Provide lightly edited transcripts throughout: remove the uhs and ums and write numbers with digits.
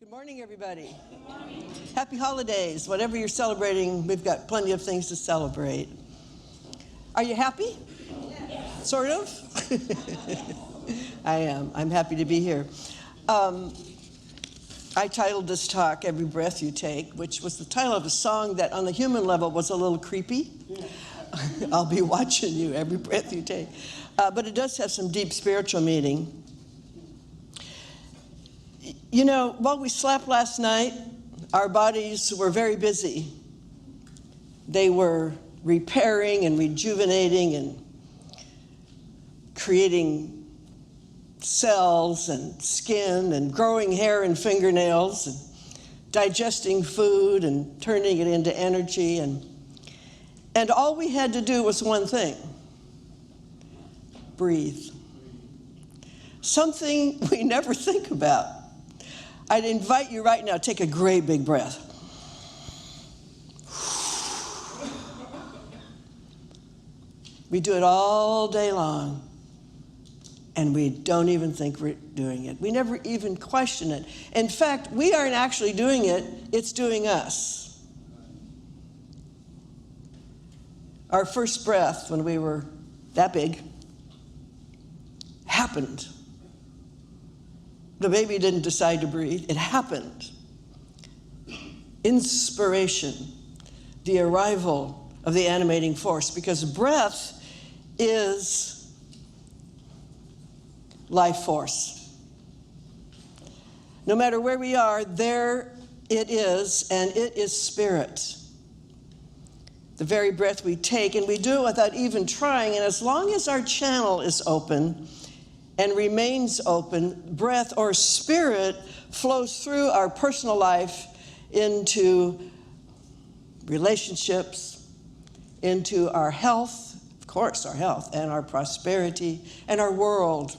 Good morning, everybody. Good morning. Happy holidays. Whatever you're celebrating, we've got plenty of things to celebrate. Are you happy? Yes. Sort of? I am. I'm happy to be here. I titled this talk, Every Breath You Take, which was the title of a song that on the human level was a little creepy. I'll be watching you every breath you take. But it does have some deep spiritual meaning. You know, while we slept last night, our bodies were very busy. They were repairing and rejuvenating and creating cells and skin and growing hair and fingernails and digesting food and turning it into energy. And all we had to do was one thing: breathe. Something we never think about. I'd invite you right now, take a great big breath. We do it all day long, and we don't even think we're doing it. We never even question it. In fact, we aren't actually doing it, it's doing us. Our first breath, when we were that big, happened. The baby didn't decide to breathe. It happened. Inspiration, the arrival of the animating force, because breath is life force. No matter where we are, there it is, and it is spirit. The very breath we take, and we do it without even trying, and as long as our channel is open and remains open, breath or spirit flows through our personal life into relationships, into our health, of course, our health, and our prosperity, and our world.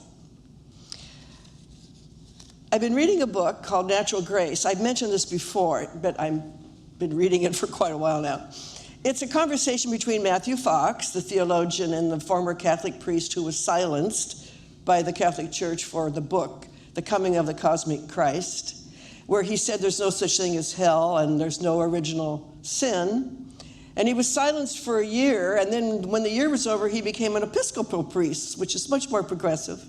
I've been reading a book called Natural Grace. I've mentioned this before, but I've been reading it for quite a while now. It's a conversation between Matthew Fox, the theologian and the former Catholic priest who was silenced by the Catholic Church for the book, The Coming of the Cosmic Christ, where he said there's no such thing as hell and there's no original sin. And he was silenced for a year, and then when the year was over, he became an Episcopal priest, which is much more progressive.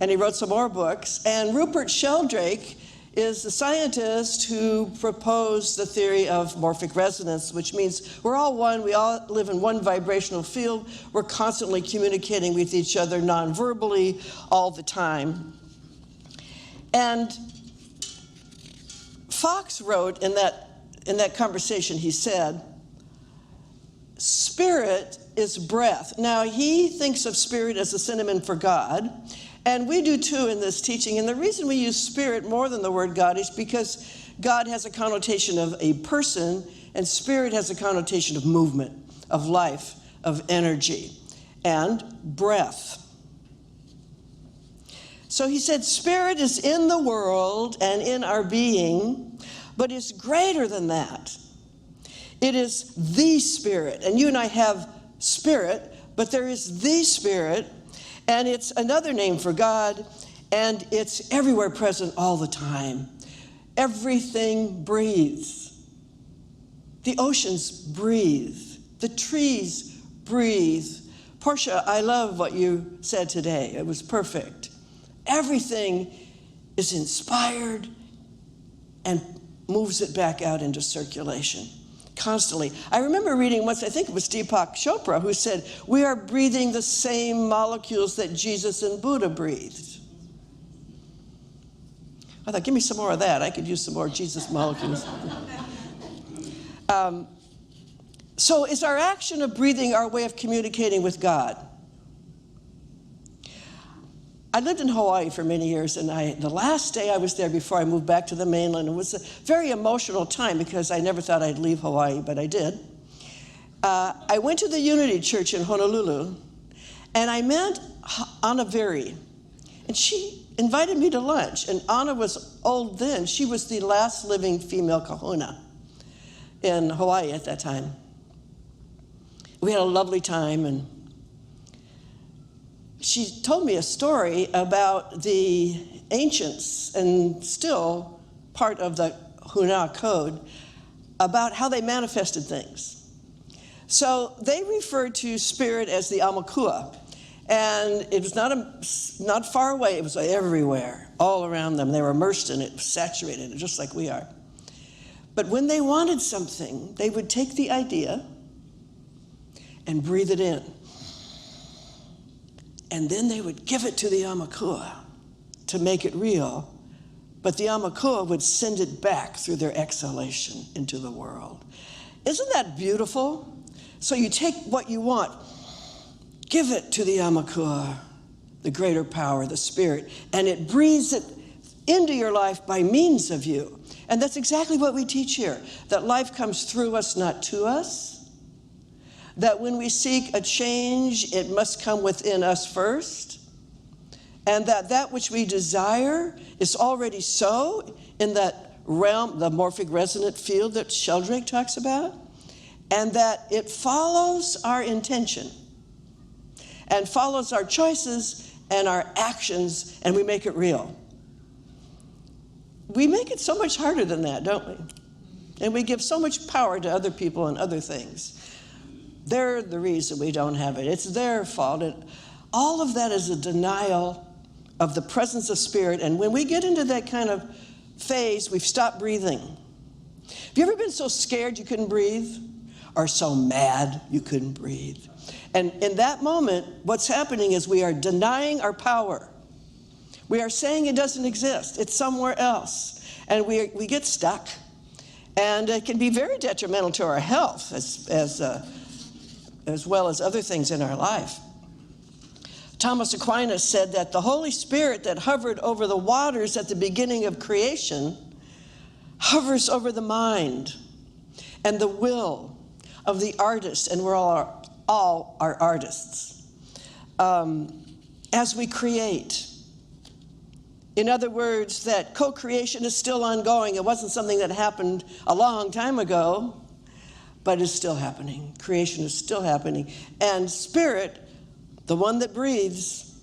And he wrote some more books. And Rupert Sheldrake is the scientist who proposed the theory of morphic resonance, which means we're all one, we all live in one vibrational field, we're constantly communicating with each other non-verbally all the time. And Fox wrote in that conversation, he said, spirit is breath. Now, he thinks of spirit as a synonym for God, and we do too in this teaching. And the reason we use spirit more than the word God is because God has a connotation of a person, and spirit has a connotation of movement, of life, of energy, and breath. So he said, spirit is in the world and in our being, but it's greater than that. It is the Spirit. And you and I have spirit, but there is the Spirit. And it's another name for God, and it's everywhere present all the time. Everything breathes. The oceans breathe. The trees breathe. Portia, I love what you said today. It was perfect. Everything is inspired and moves it back out into circulation. Constantly. I remember reading once, I think it was Deepak Chopra, who said, we are breathing the same molecules that Jesus and Buddha breathed. I thought, give me some more of that. I could use some more Jesus molecules. So is our action of breathing our way of communicating with God? I lived in Hawaii for many years, and the last day I was there before I moved back to the mainland, it was a very emotional time because I never thought I'd leave Hawaii, but I did. I went to the Unity Church in Honolulu, and I met Anna Veri, and she invited me to lunch. And Anna was old then. She was the last living female kahuna in Hawaii at that time. We had a lovely time, and she told me a story about the ancients and still part of the Huna code about how they manifested things. So they referred to spirit as the Amakua. And it was not far away. It was everywhere, all around them. They were immersed in it, saturated in it, just like we are. But when they wanted something, they would take the idea and breathe it in. And then they would give it to the Amakua to make it real. But the Amakua would send it back through their exhalation into the world. Isn't that beautiful? So you take what you want, give it to the Amakua, the greater power, the spirit, and it breathes it into your life by means of you. And that's exactly what we teach here, that life comes through us, not to us. That when we seek a change, it must come within us first. And that which we desire is already so in that realm, the morphic resonant field that Sheldrake talks about. And that it follows our intention and follows our choices and our actions, and we make it real. We make it so much harder than that, don't we? And we give so much power to other people and other things. They're the reason we don't have it. It's their fault. And all of that is a denial of the presence of spirit. And when we get into that kind of phase, we've stopped breathing. Have you ever been so scared you couldn't breathe? Or so mad you couldn't breathe? And in that moment, what's happening is we are denying our power. We are saying it doesn't exist. It's somewhere else. And we get stuck. And it can be very detrimental to our health as well as other things in our life. Thomas Aquinas said that the Holy Spirit that hovered over the waters at the beginning of creation hovers over the mind and the will of the artist, and we're all are artists, as we create. In other words, that co-creation is still ongoing. It wasn't something that happened a long time ago, but it's still happening. Creation is still happening. And spirit, the one that breathes,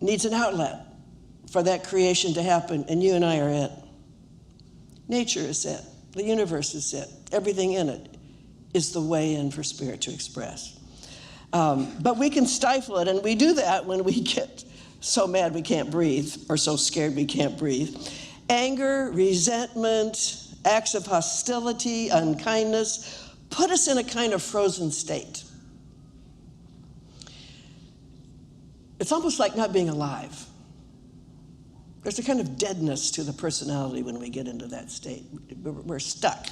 needs an outlet for that creation to happen, and you and I are it. Nature is it. The universe is it. Everything in it is the way in for spirit to express. But we can stifle it, and we do that when we get so mad we can't breathe, or so scared we can't breathe. Anger, resentment, acts of hostility, unkindness put us in a kind of frozen state. It's almost like not being alive. There's a kind of deadness to the personality when we get into that state. We're stuck.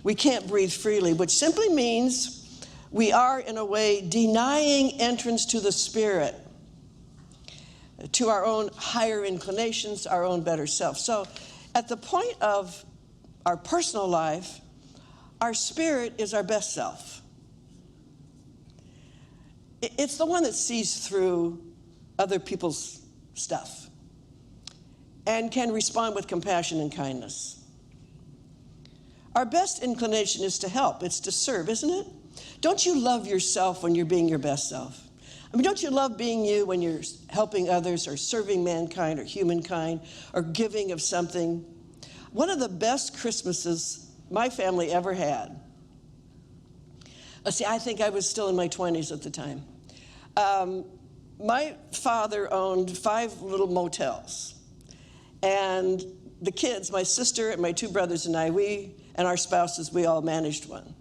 We can't breathe freely, which simply means we are, in a way, denying entrance to the spirit, to our own higher inclinations, our own better self. So at the point of our personal life, our spirit is our best self. It's the one that sees through other people's stuff and can respond with compassion and kindness. Our best inclination is to help. It's to serve, isn't it? Don't you love yourself when you're being your best self? I mean, don't you love being you when you're helping others or serving mankind or humankind or giving of something? One of the best Christmases my family ever had. Let's see, I think I was still in my 20s at the time. My father owned 5 little motels. And the kids, my sister and my 2 brothers and I, we and our spouses, we all managed one.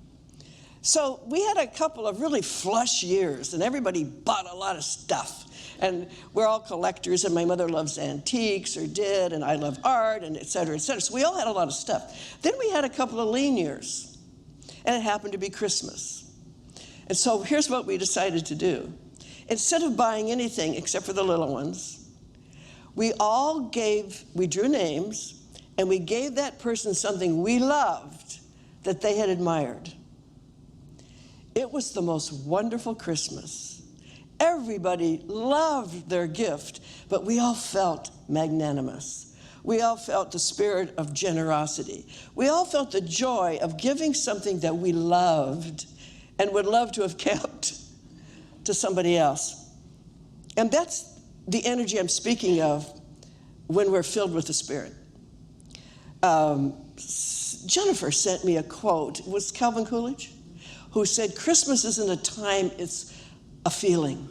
So we had a couple of really flush years, and everybody bought a lot of stuff. And we're all collectors, and my mother loves antiques, or did, and I love art, and et cetera, et cetera. So we all had a lot of stuff. Then we had a couple of lean years, and it happened to be Christmas. And so here's what we decided to do. Instead of buying anything except for the little ones, we drew names, and we gave that person something we loved that they had admired. It was the most wonderful Christmas. Everybody loved their gift, but we all felt magnanimous. We all felt the spirit of generosity. We all felt the joy of giving something that we loved and would love to have kept to somebody else. And that's the energy I'm speaking of when we're filled with the Spirit. Jennifer sent me a quote. It was Calvin Coolidge, who said, Christmas isn't a time, it's a feeling.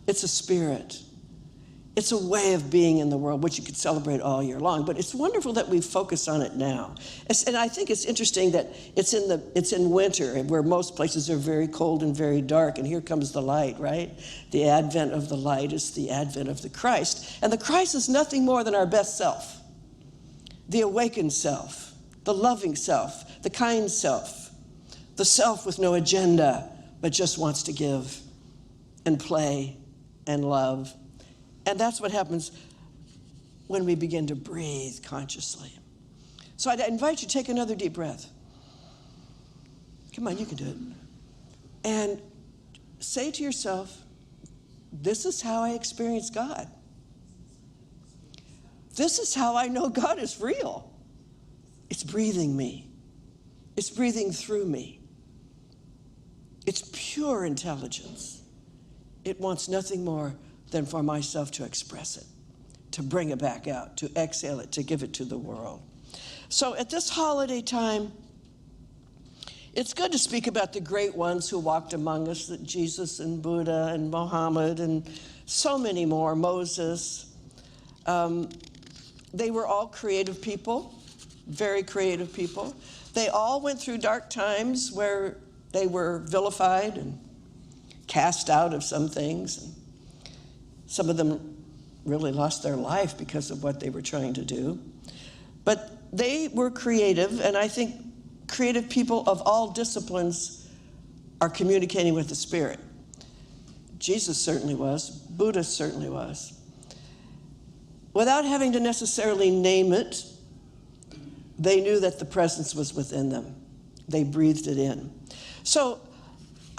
It's a spirit. It's a way of being in the world, which you could celebrate all year long. But it's wonderful that we focus on it now. And I think it's interesting that it's in winter, where most places are very cold and very dark, and here comes the light, right? The advent of the light is the advent of the Christ. And the Christ is nothing more than our best self, the awakened self, the loving self, the kind self, the self with no agenda, but just wants to give and play and love. And that's what happens when we begin to breathe consciously. So I'd invite you to take another deep breath. Come on, you can do it. And say to yourself, this is how I experience God. This is how I know God is real. It's breathing me. It's breathing through me. It's pure intelligence. It wants nothing more than for myself to express it, to bring it back out, to exhale it, to give it to the world. So at this holiday time, it's good to speak about the great ones who walked among us, that Jesus and Buddha and Muhammad and so many more, Moses. They were all creative people, very creative people. They all went through dark times where they were vilified and cast out of some things. And some of them really lost their life because of what they were trying to do. But they were creative, and I think creative people of all disciplines are communicating with the Spirit. Jesus certainly was. Buddha certainly was. Without having to necessarily name it, they knew that the presence was within them. They breathed it in. So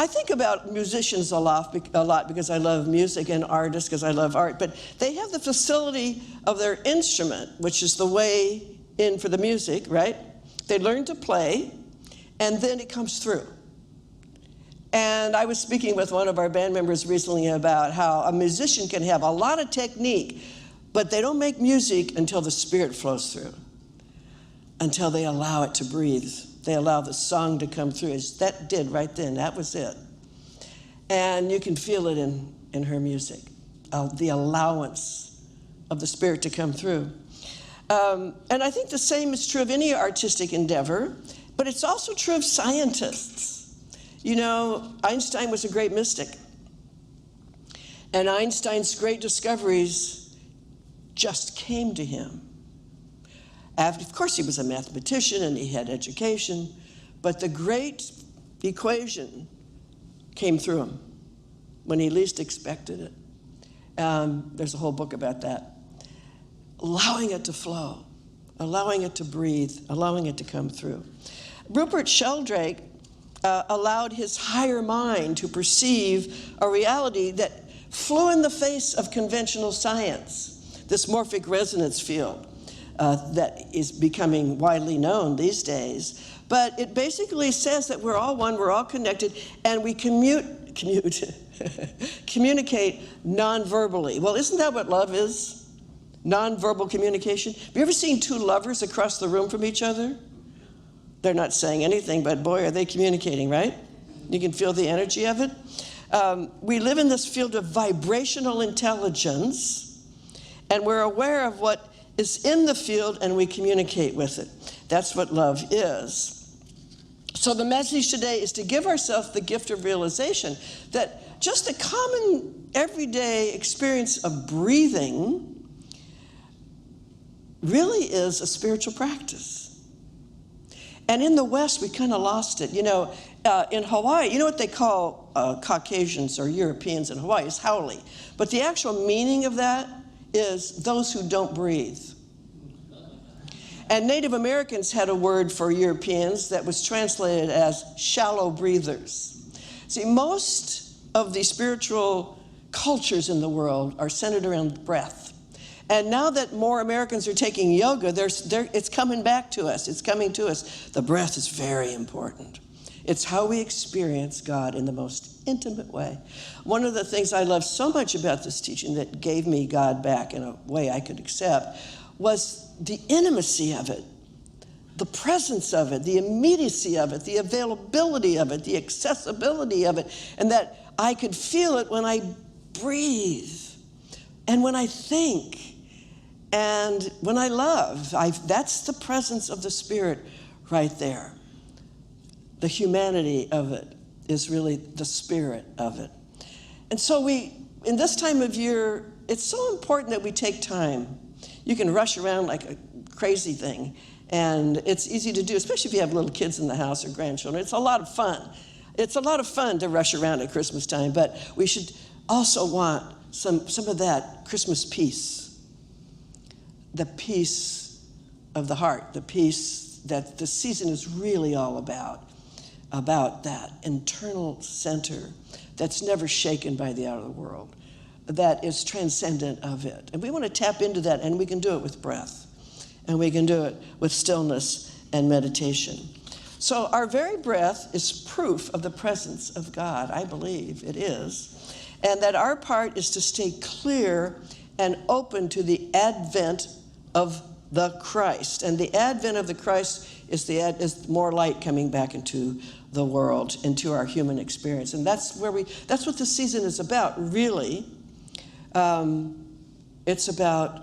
I think about musicians a lot because I love music, and artists because I love art, but they have the facility of their instrument, which is the way in for the music, right? They learn to play, and then it comes through. And I was speaking with one of our band members recently about how a musician can have a lot of technique, but they don't make music until the Spirit flows through, until they allow it to breathe. They allow the song to come through. As that did right then. That was it. And you can feel it in her music, the allowance of the Spirit to come through. And I think the same is true of any artistic endeavor, but it's also true of scientists. You know, Einstein was a great mystic. And Einstein's great discoveries just came to him. Of course, he was a mathematician and he had education, but the great equation came through him when he least expected it. There's a whole book about that. Allowing it to flow, allowing it to breathe, allowing it to come through. Rupert Sheldrake allowed his higher mind to perceive a reality that flew in the face of conventional science, this morphic resonance field. That is becoming widely known these days. But it basically says that we're all one, we're all connected, and we communicate non-verbally. Well, isn't that what love is? Non-verbal communication. Have you ever seen two lovers across the room from each other? They're not saying anything, but boy, are they communicating, right? You can feel the energy of it. We live in this field of vibrational intelligence, and we're aware of what is in the field, and we communicate with it. That's what love is. So the message today is to give ourselves the gift of realization that just a common everyday experience of breathing really is a spiritual practice. And in the West, we kind of lost it. You know, in Hawaii, you know what they call Caucasians or Europeans in Hawaii is haole. But the actual meaning of that is those who don't breathe. And Native Americans had a word for Europeans that was translated as shallow breathers. See, most of the spiritual cultures in the world are centered around breath. And now that more Americans are taking yoga, it's coming back to us. It's coming to us. The breath is very important. It's how we experience God in the most intimate way. One of the things I love so much about this teaching that gave me God back in a way I could accept was the intimacy of it. the presence of it, the immediacy of it, the availability of it, the accessibility of it, and that I could feel it when I breathe and when I think and when I love. That's the presence of the Spirit right there. The humanity of it is really the spirit of it. And so in this time of year, it's so important that we take time. You can rush around like a crazy thing, and it's easy to do, especially if you have little kids in the house or grandchildren. It's a lot of fun. It's a lot of fun to rush around at Christmas time, but we should also want some of that Christmas peace, the peace of the heart, the peace that the season is really all about that internal center that's never shaken by the outer world, that is transcendent of it. And we want to tap into that, and we can do it with breath, and we can do it with stillness and meditation. So our very breath is proof of the presence of God. I believe it is. And that our part is to stay clear and open to the advent of the Christ. And the advent of the Christ is more light coming back into the world, into our human experience. And that's what the season is about, really. It's about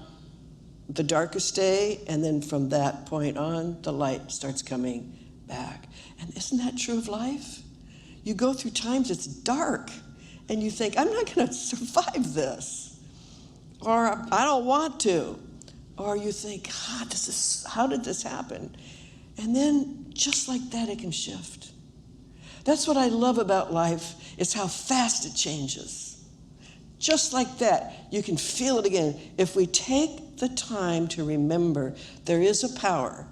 the darkest day, and then from that point on, the light starts coming back. And isn't that true of life? You go through times it's dark, and you think, I'm not going to survive this, or I don't want to, or you think, how did this happen? And then, just like that, it can shift. That's what I love about life, is how fast it changes. Just like that, you can feel it again. If we take the time to remember there is a power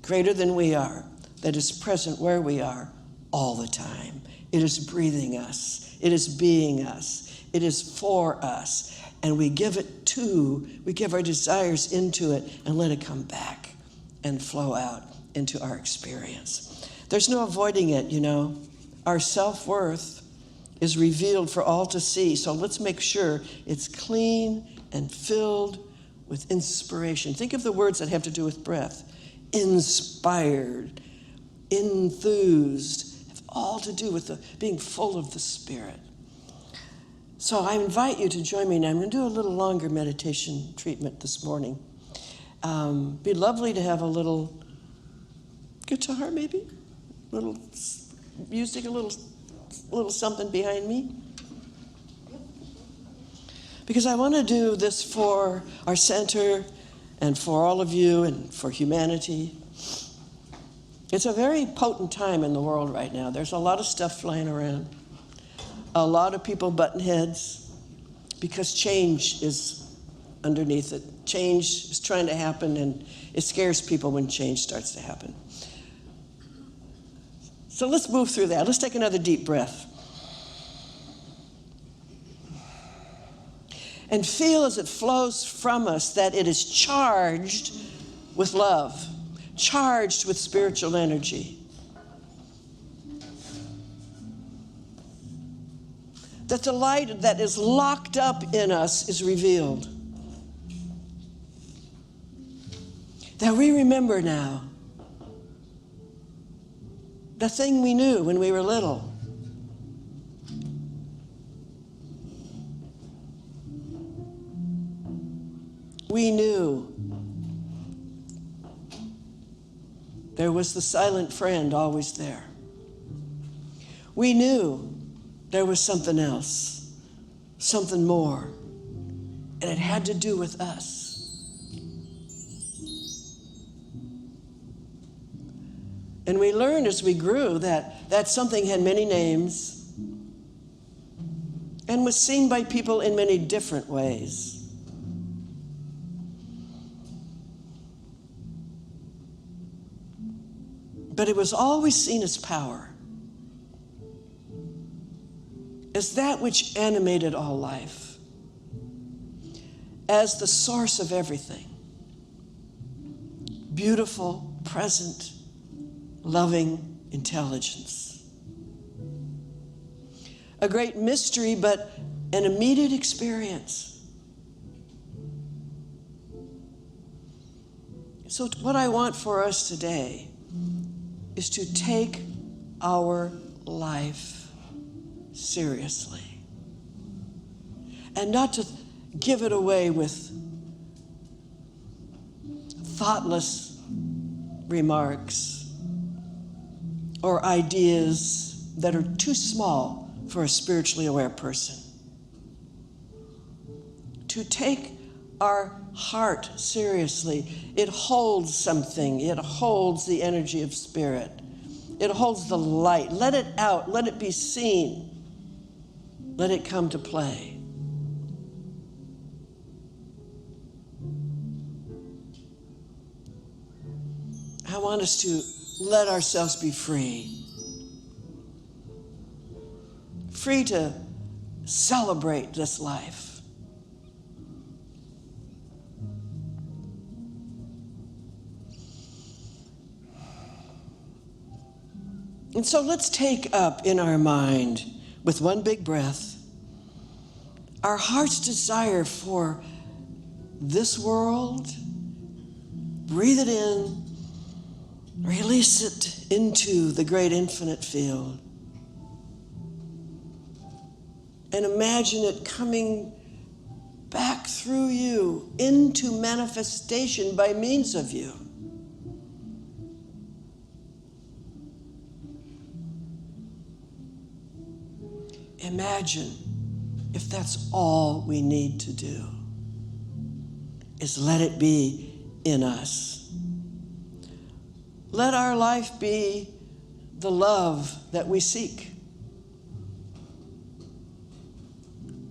greater than we are that is present where we are all the time. It is breathing us. It is being us. It is for us. And we give our desires into it and let it come back and flow out into our experience. There's no avoiding it, you know. Our self-worth is revealed for all to see. So let's make sure it's clean and filled with inspiration. Think of the words that have to do with breath. Inspired, enthused, have all to do with being full of the Spirit. So I invite you to join me now. I'm going to do a little longer meditation treatment this morning. Be lovely to have a little guitar, maybe, a little music, a little something behind me. Because I want to do this for our center and for all of you and for humanity. It's a very potent time in the world right now. There's a lot of stuff flying around. A lot of people button heads because change is underneath it. Change is trying to happen, and it scares people when change starts to happen. So let's move through that. Let's take another deep breath. And feel as it flows from us that it is charged with love, charged with spiritual energy. That the light that is locked up in us is revealed. That we remember now the thing we knew when we were little. We knew there was the silent friend always there. We knew there was something else, something more, and it had to do with us. And we learned as we grew that something had many names and was seen by people in many different ways. But it was always seen as power, as that which animated all life, as the source of everything. Beautiful, present, loving intelligence. A great mystery, but an immediate experience. So what I want for us today is to take our life seriously and not to give it away with thoughtless remarks or ideas that are too small for a spiritually aware person. To take our heart seriously. It holds something. It holds the energy of spirit. It holds the light. Let it out. Let it be seen. Let it come to play. I want us to let ourselves be free. Free to celebrate this life. And so let's take up in our mind, with one big breath, our heart's desire for this world. Breathe it in, release it into the great infinite field. And imagine it coming back through you into manifestation by means of you. Imagine if that's all we need to do, is let it be in us. Let our life be the love that we seek.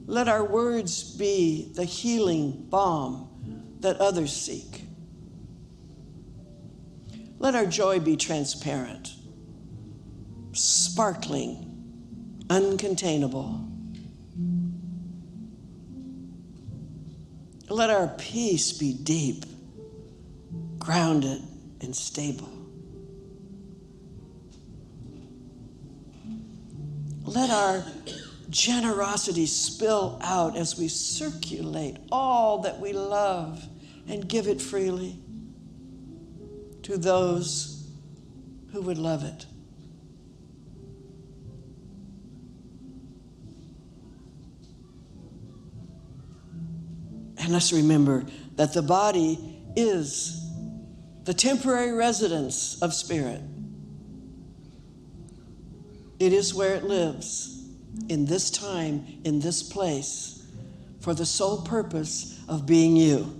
Let our words be the healing balm that others seek. Let our joy be transparent, sparkling, uncontainable. Let our peace be deep, grounded, and stable. Let our generosity spill out as we circulate all that we love and give it freely to those who would love it. And let's remember that the body is the temporary residence of spirit. It is where it lives, in this time, in this place, for the sole purpose of being you.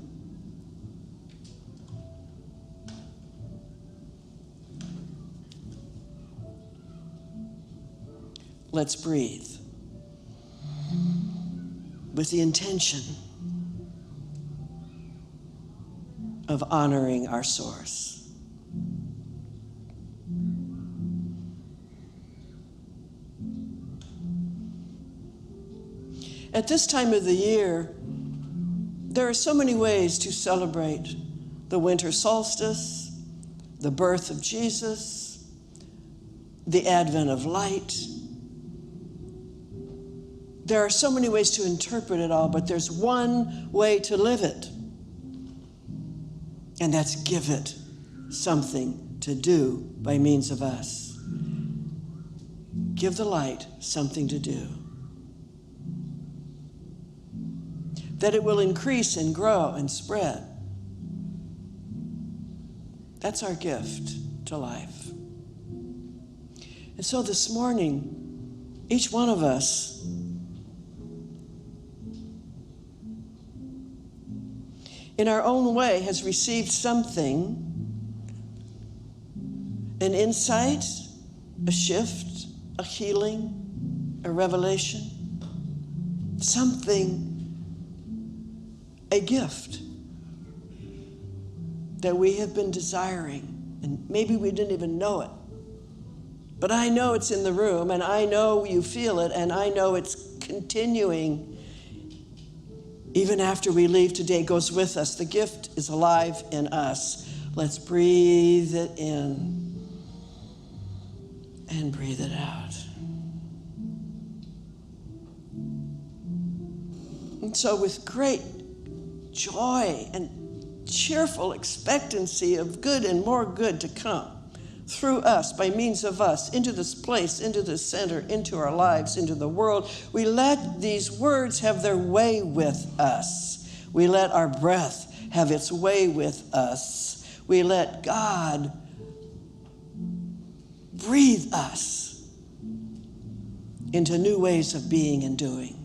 Let's breathe with the intention of honoring our source. At this time of the year, there are so many ways to celebrate the winter solstice, the birth of Jesus, the advent of light. There are so many ways to interpret it all, but there's one way to live it. And that's give it something to do by means of us. Give the light something to do. That it will increase and grow and spread. That's our gift to life. And so this morning, each one of us in our own way has received something, an insight, a shift, a healing, a revelation, something, a gift that we have been desiring, and maybe we didn't even know it. But I know it's in the room, and I know you feel it, and I know it's continuing even after we leave today. It goes with us. The gift is alive in us. Let's breathe it in and breathe it out. And so with great joy and cheerful expectancy of good and more good to come, through us, by means of us, into this place, into this center, into our lives, into the world. We let these words have their way with us. We let our breath have its way with us. We let God breathe us into new ways of being and doing.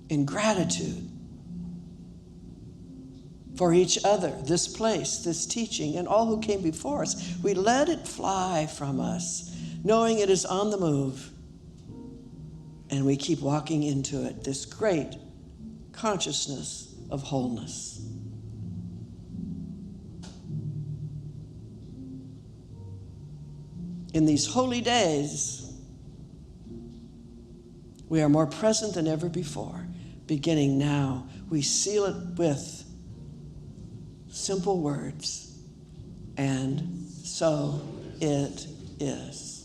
In gratitude for each other, this place, this teaching, and all who came before us. We let it fly from us, knowing it is on the move. And we keep walking into it, this great consciousness of wholeness. In these holy days, we are more present than ever before. Beginning now, we seal it with simple words, and so it is.